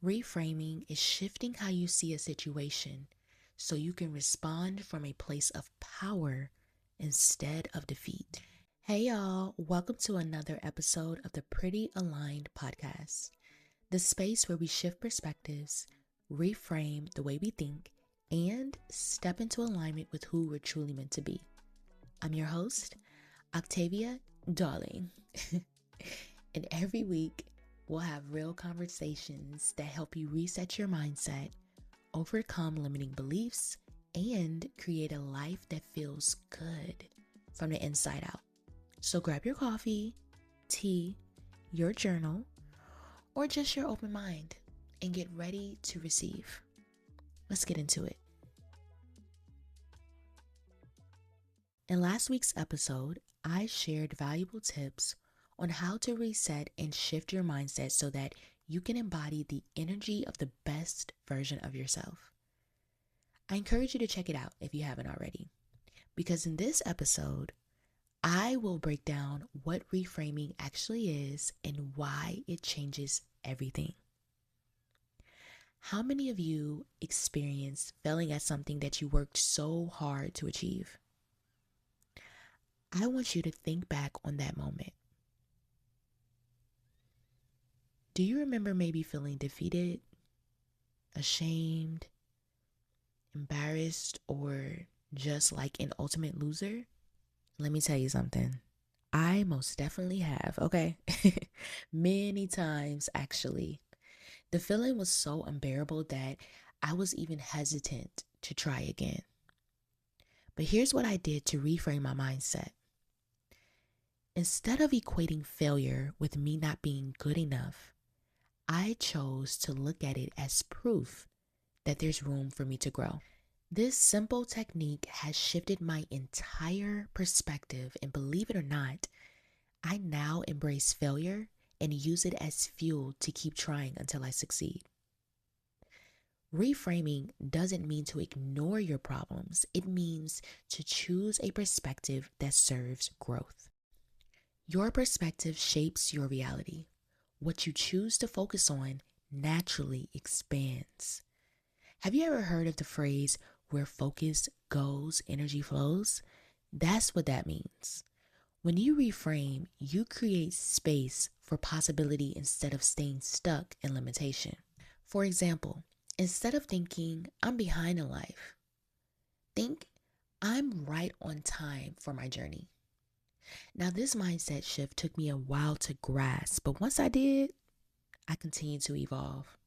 Reframing is shifting how you see a situation so you can respond from a place of power instead of defeat. Hey y'all, welcome to another episode of the Pretty Aligned podcast, the space where we shift perspectives, reframe the way we think, and step into alignment with who we're truly meant to be. I'm your host, Octavia Darling. And every week, we'll have real conversations that help you reset your mindset, overcome limiting beliefs, and create a life that feels good from the inside out. So grab your coffee, tea, your journal, or just your open mind and get ready to receive. Let's get into it. In last week's episode, I shared valuable tips on how to reset and shift your mindset so that you can embody the energy of the best version of yourself. I encourage you to check it out if you haven't already, because in this episode, I will break down what reframing actually is and why it changes everything. How many of you experienced failing at something that you worked so hard to achieve? I want you to think back on that moment. Do you remember maybe feeling defeated, ashamed, embarrassed, or just like an ultimate loser? Let me tell you something. I most definitely have, okay? Many times, actually. The feeling was so unbearable that I was even hesitant to try again. But here's what I did to reframe my mindset. Instead of equating failure with me not being good enough, I chose to look at it as proof that there's room for me to grow. This simple technique has shifted my entire perspective, and believe it or not, I now embrace failure and use it as fuel to keep trying until I succeed. Reframing doesn't mean to ignore your problems. It means to choose a perspective that serves growth. Your perspective shapes your reality. What you choose to focus on naturally expands. Have you ever heard of the phrase, where focus goes, energy flows? That's what that means. When you reframe, you create space for possibility instead of staying stuck in limitation. For example, instead of thinking, I'm behind in life, think, I'm right on time for my journey. Now, this mindset shift took me a while to grasp, but once I did, I continued to evolve.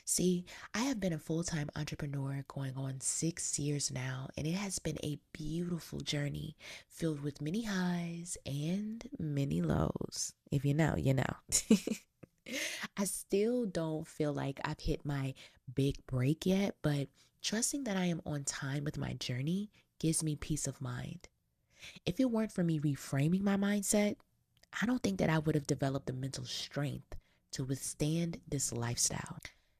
See, I have been a full-time entrepreneur going on 6 years now, and it has been a beautiful journey filled with many highs and many lows. If you know, you know. I still don't feel like I've hit my big break yet, but trusting that I am on time with my journey gives me peace of mind. If it weren't for me reframing my mindset, I don't think that I would have developed the mental strength to withstand this lifestyle.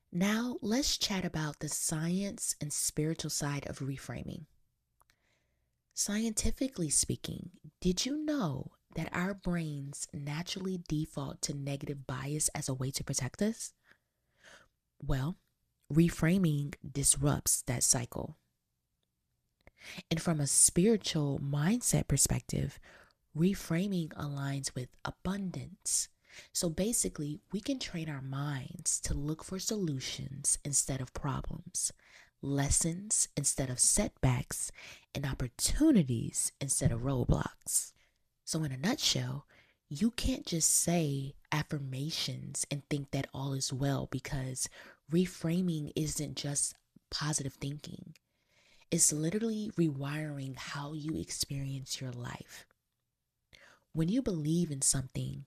Now, let's chat about the science and spiritual side of reframing. Scientifically speaking, did you know that our brains naturally default to negative bias as a way to protect us? Well, reframing disrupts that cycle. And from a spiritual mindset perspective, reframing aligns with abundance. So basically, we can train our minds to look for solutions instead of problems, lessons instead of setbacks, and opportunities instead of roadblocks. So in a nutshell, you can't just say affirmations and think that all is well, because reframing isn't just positive thinking. It's literally rewiring how you experience your life. When you believe in something,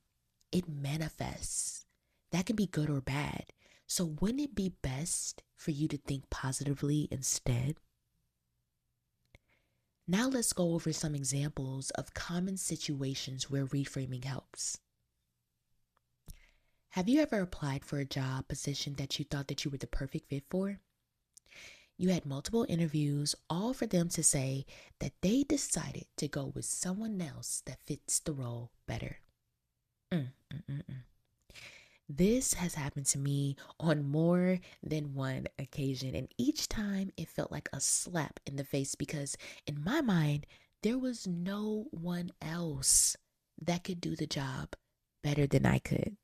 it manifests. That can be good or bad. So wouldn't it be best for you to think positively instead? Now let's go over some examples of common situations where reframing helps. Have you ever applied for a job position that you thought that you were the perfect fit for? You had multiple interviews, all for them to say that they decided to go with someone else that fits the role better. This has happened to me on more than one occasion, and each time it felt like a slap in the face because, in my mind, there was no one else that could do the job better than I could.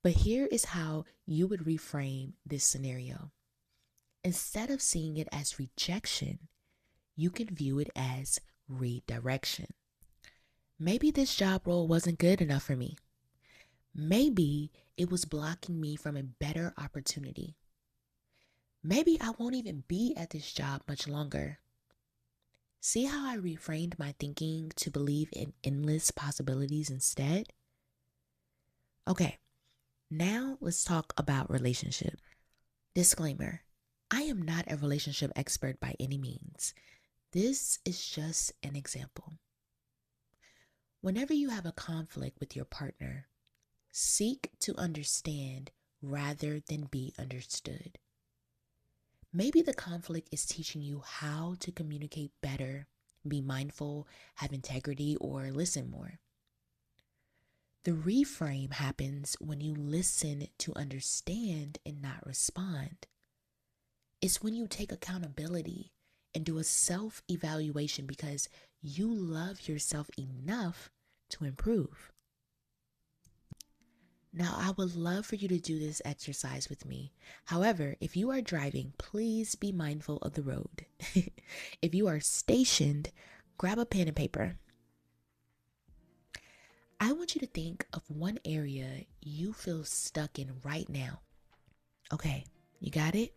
But here is how you would reframe this scenario. Instead of seeing it as rejection, you can view it as redirection. Maybe this job role wasn't good enough for me. Maybe it was blocking me from a better opportunity. Maybe I won't even be at this job much longer. See how I reframed my thinking to believe in endless possibilities instead? Okay, now let's talk about relationship. Disclaimer, I am not a relationship expert by any means. This is just an example. Whenever you have a conflict with your partner, seek to understand rather than be understood. Maybe the conflict is teaching you how to communicate better, be mindful, have integrity, or listen more. The reframe happens when you listen to understand and not respond. It's when you take accountability and do a self-evaluation because you love yourself enough to improve. Now, I would love for you to do this exercise with me. However, if you are driving, please be mindful of the road. If you are stationed, grab a pen and paper. I want you to think of one area you feel stuck in right now. Okay, you got it?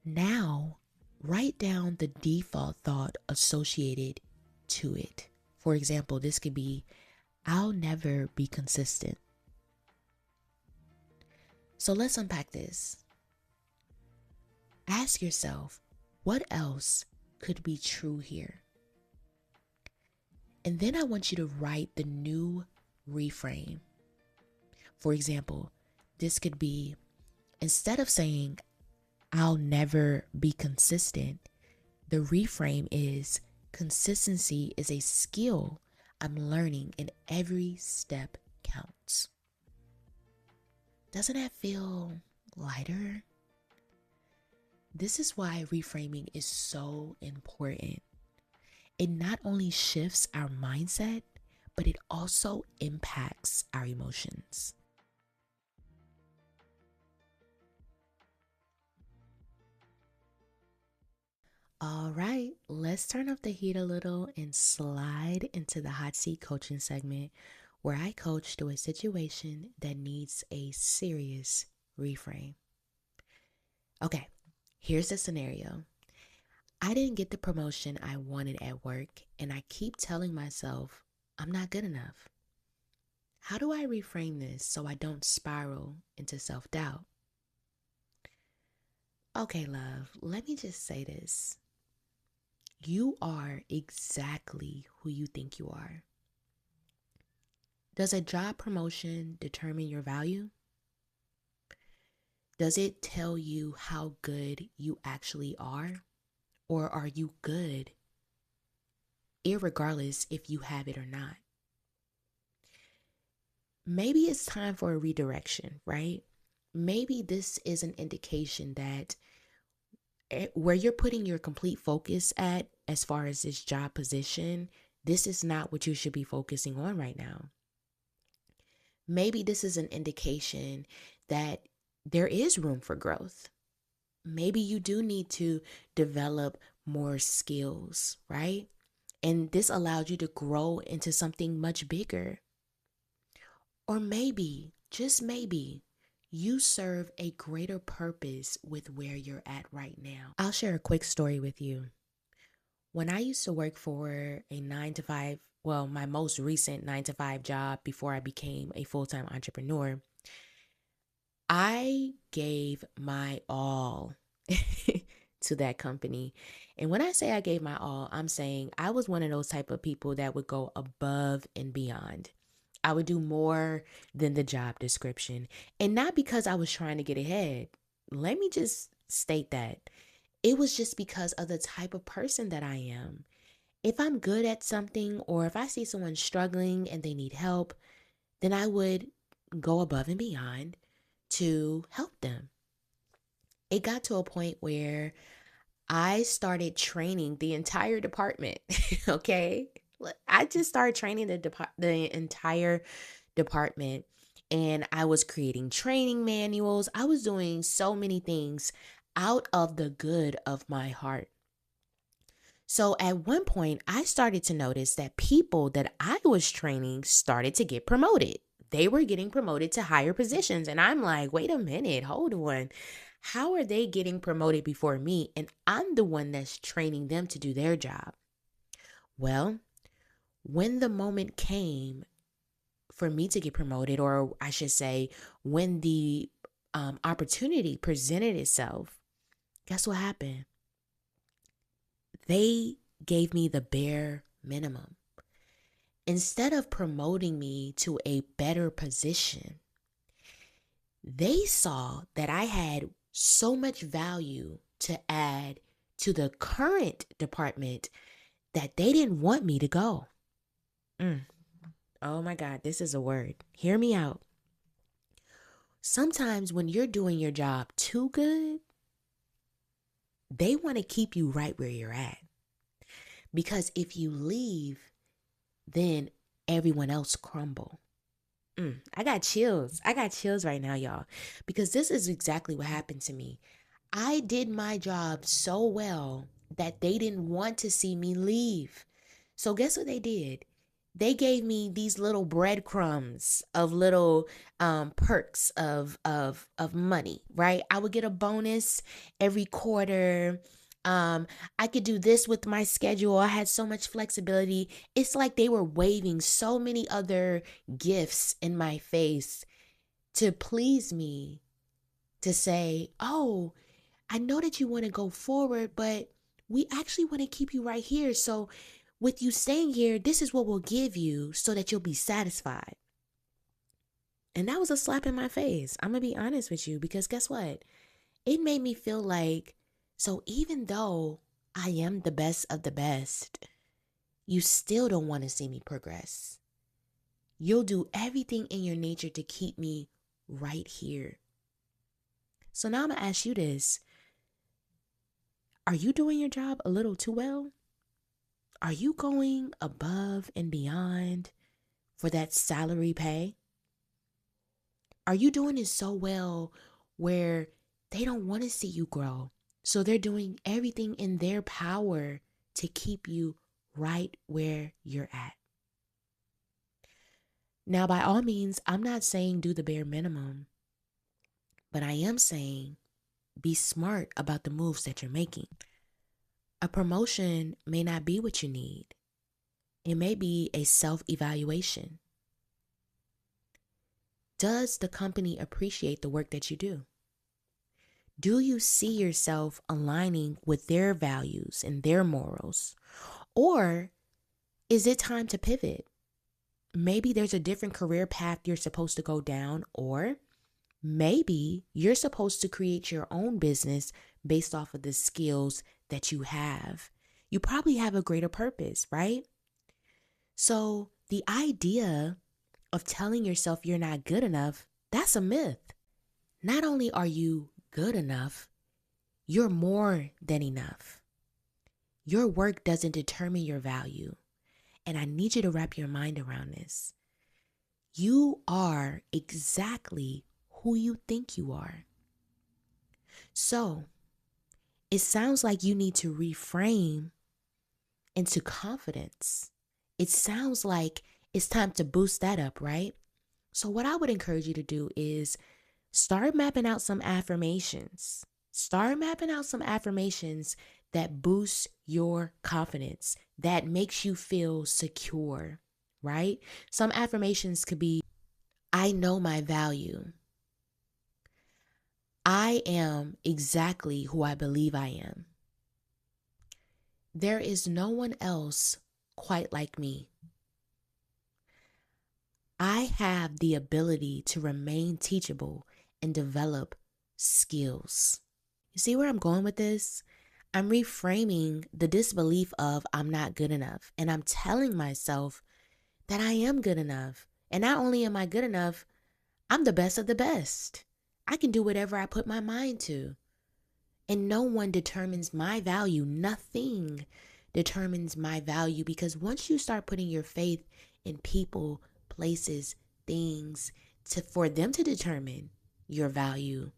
Now, write down the default thought associated to it. For example, this could be, I'll never be consistent. So let's unpack this. Ask yourself, what else could be true here? And then I want you to write the new reframe. For example, this could be, instead of saying, I'll never be consistent, the reframe is, consistency is a skill I'm learning and every step counts. Doesn't that feel lighter? This is why reframing is so important. It not only shifts our mindset, but it also impacts our emotions. All right, let's turn up the heat a little and slide into the hot seat coaching segment where I coach through a situation that needs a serious reframe. Okay, here's the scenario. I didn't get the promotion I wanted at work, and I keep telling myself I'm not good enough. How do I reframe this so I don't spiral into self-doubt? Okay, love, let me just say this. You are exactly who you think you are. Does a job promotion determine your value? Does it tell you how good you actually are? Or are you good, irregardless if you have it or not? Maybe it's time for a redirection, right? Maybe this is an indication that where you're putting your complete focus at, as far as this job position, this is not what you should be focusing on right now. Maybe this is an indication that there is room for growth. Maybe you do need to develop more skills, right? And this allows you to grow into something much bigger. Or maybe, just maybe, you serve a greater purpose with where you're at right now. I'll share a quick story with you. When I used to work for a 9 to 5, well, my most recent 9 to 5 job before I became a full-time entrepreneur, I gave my all to that company. And when I say I gave my all, I'm saying I was one of those type of people that would go above and beyond. I would do more than the job description. And not because I was trying to get ahead. Let me just state that. It was just because of the type of person that I am. If I'm good at something, or if I see someone struggling and they need help, then I would go above and beyond to help them. It got to a point where I started training the entire department. Okay. I just started training the entire department, and I was creating training manuals. I was doing so many things out of the good of my heart. So at one point, I started to notice that people that I was training started to get promoted. They were getting promoted to higher positions. And I'm like, wait a minute, hold on. How are they getting promoted before me? And I'm the one that's training them to do their job. Well, when the moment came for me to get promoted, or I should say, when the opportunity presented itself, guess what happened? They gave me the bare minimum. Instead of promoting me to a better position, they saw that I had so much value to add to the current department that they didn't want me to go. Oh my God, this is a word. Hear me out. Sometimes when you're doing your job too good, they want to keep you right where you're at. Because if you leave, then everyone else crumble. I got chills. I got chills right now, y'all, because this is exactly what happened to me. I did my job so well that they didn't want to see me leave. So guess what they did? They gave me these little breadcrumbs of little perks of money, right? I would get a bonus every quarter. I could do this with my schedule. I had so much flexibility. It's like they were waving so many other gifts in my face to please me, to say, oh, I know that you want to go forward, but we actually want to keep you right here. So with you staying here, this is what we'll give you so that you'll be satisfied. And that was a slap in my face. I'm going to be honest with you, because guess what? It made me feel like, so even though I am the best of the best, you still don't want to see me progress. You'll do everything in your nature to keep me right here. So now I'm going to ask you this. Are you doing your job a little too well? Are you going above and beyond for that salary pay? Are you doing it so well where they don't want to see you grow? So they're doing everything in their power to keep you right where you're at. Now, by all means, I'm not saying do the bare minimum, but I am saying be smart about the moves that you're making. A promotion may not be what you need. It may be a self-evaluation. Does the company appreciate the work that you do? Do you see yourself aligning with their values and their morals? Or is it time to pivot? Maybe there's a different career path you're supposed to go down, or maybe you're supposed to create your own business based off of the skills that you have. You probably have a greater purpose, right? So the idea of telling yourself you're not good enough, that's a myth. Not only are you good enough, you're more than enough. Your work doesn't determine your value. And I need you to wrap your mind around this. You are exactly who you think you are. So it sounds like you need to reframe into confidence. It sounds like it's time to boost that up, right? So what I would encourage you to do is start mapping out some affirmations. Start mapping out some affirmations that boost your confidence, that makes you feel secure, right? Some affirmations could be, I know my value. I am exactly who I believe I am. There is no one else quite like me. I have the ability to remain teachable and develop skills. You see where I'm going with this? I'm reframing the disbelief of I'm not good enough. And I'm telling myself that I am good enough. And not only am I good enough, I'm the best of the best. I can do whatever I put my mind to. And no one determines my value. Nothing determines my value, because once you start putting your faith in people, places, things for them to determine your value,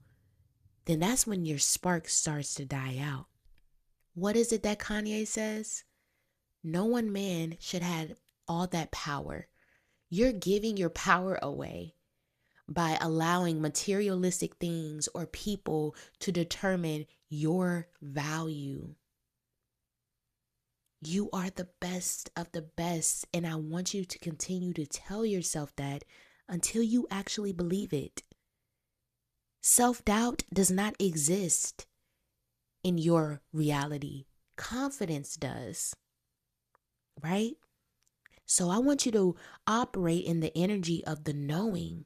then that's when your spark starts to die out. What is it that Kanye says? No one man should have all that power. You're giving your power away by allowing materialistic things or people to determine your value. You are the best of the best, and I want you to continue to tell yourself that until you actually believe it. Self-doubt does not exist in your reality. Confidence does, right? So I want you to operate in the energy of the knowing.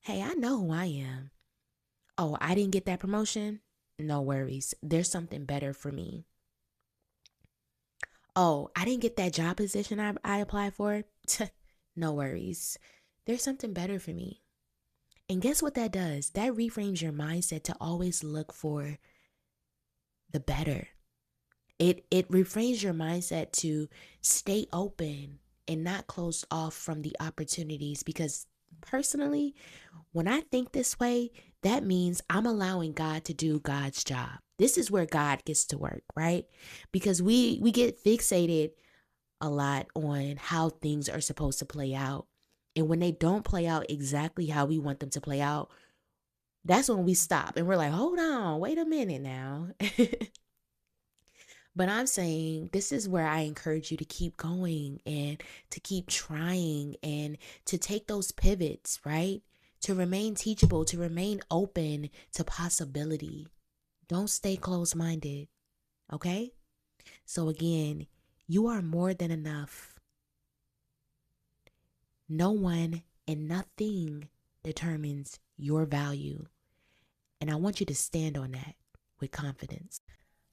Hey, I know who I am. Oh, I didn't get that promotion? No worries. There's something better for me. Oh, I didn't get that job position I applied for? No worries. There's something better for me. And guess what that does? That reframes your mindset to always look for the better. It reframes your mindset to stay open and not closed off from the opportunities, because personally, when I think this way, that means I'm allowing God to do God's job. This is where God gets to work, right? Because we get fixated a lot on how things are supposed to play out. And when they don't play out exactly how we want them to play out, that's when we stop and we're like, hold on, wait a minute now. But I'm saying this is where I encourage you to keep going and to keep trying and to take those pivots, right? To remain teachable, to remain open to possibility. Don't stay closed-minded, okay? So again, you are more than enough. No one and nothing determines your value. And I want you to stand on that with confidence.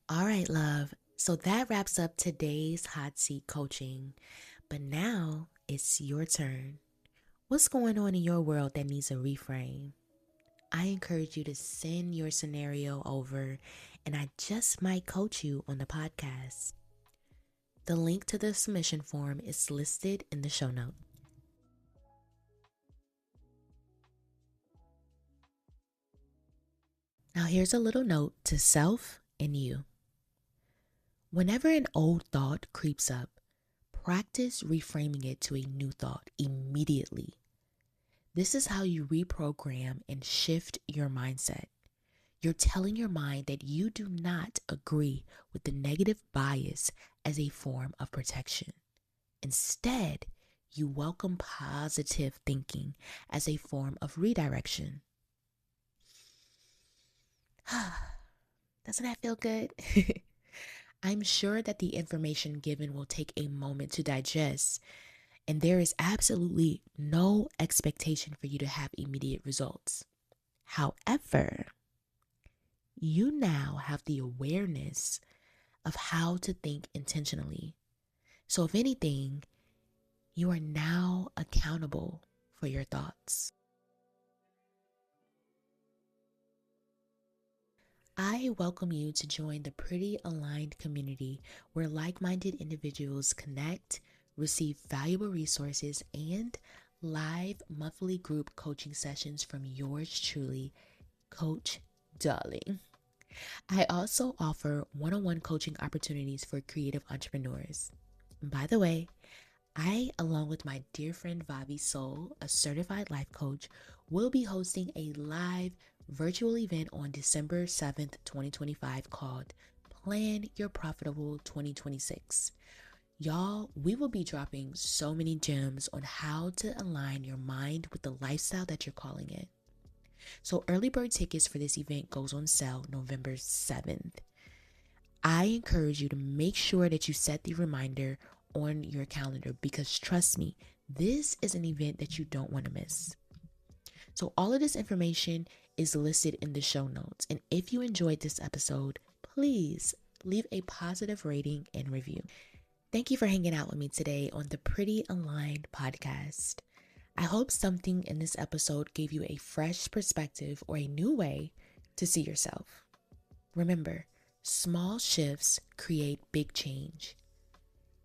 All right, love. So that wraps up today's hot seat coaching. But now it's your turn. What's going on in your world that needs a reframe? I encourage you to send your scenario over, and I just might coach you on the podcast. The link to the submission form is listed in the show notes. Now here's a little note to self and you. Whenever an old thought creeps up, practice reframing it to a new thought immediately. This is how you reprogram and shift your mindset. You're telling your mind that you do not agree with the negative bias as a form of protection. Instead, you welcome positive thinking as a form of redirection. Doesn't that feel good? I'm sure that the information given will take a moment to digest, and there is absolutely no expectation for you to have immediate results. However, you now have the awareness of how to think intentionally. So if anything, you are now accountable for your thoughts. I welcome you to join the Pretty Aligned community, where like-minded individuals connect, receive valuable resources, and live monthly group coaching sessions from yours truly, Coach Darling. I also offer one-on-one coaching opportunities for creative entrepreneurs. By the way, I, along with my dear friend Vavi Soul, a certified life coach, will be hosting a live virtual event on December 7th, 2025 called Plan Your Profitable 2026. Y'all, we will be dropping so many gems on how to align your mind with the lifestyle that you're calling it. So early bird tickets for this event goes on sale November 7th. I encourage you to make sure that you set the reminder on your calendar, because trust me, this is an event that you don't want to miss. So all of this information is listed in the show notes. And if you enjoyed this episode, please leave a positive rating and review. Thank you for hanging out with me today on the Pretty Aligned podcast. I hope something in this episode gave you a fresh perspective or a new way to see yourself. Remember, small shifts create big change.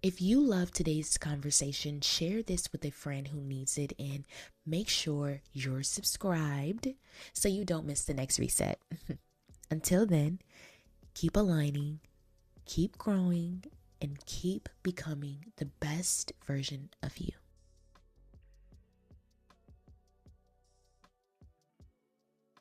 If you love today's conversation, share this with a friend who needs it and make sure you're subscribed so you don't miss the next reset. Until then, keep aligning, keep growing, and keep becoming the best version of you.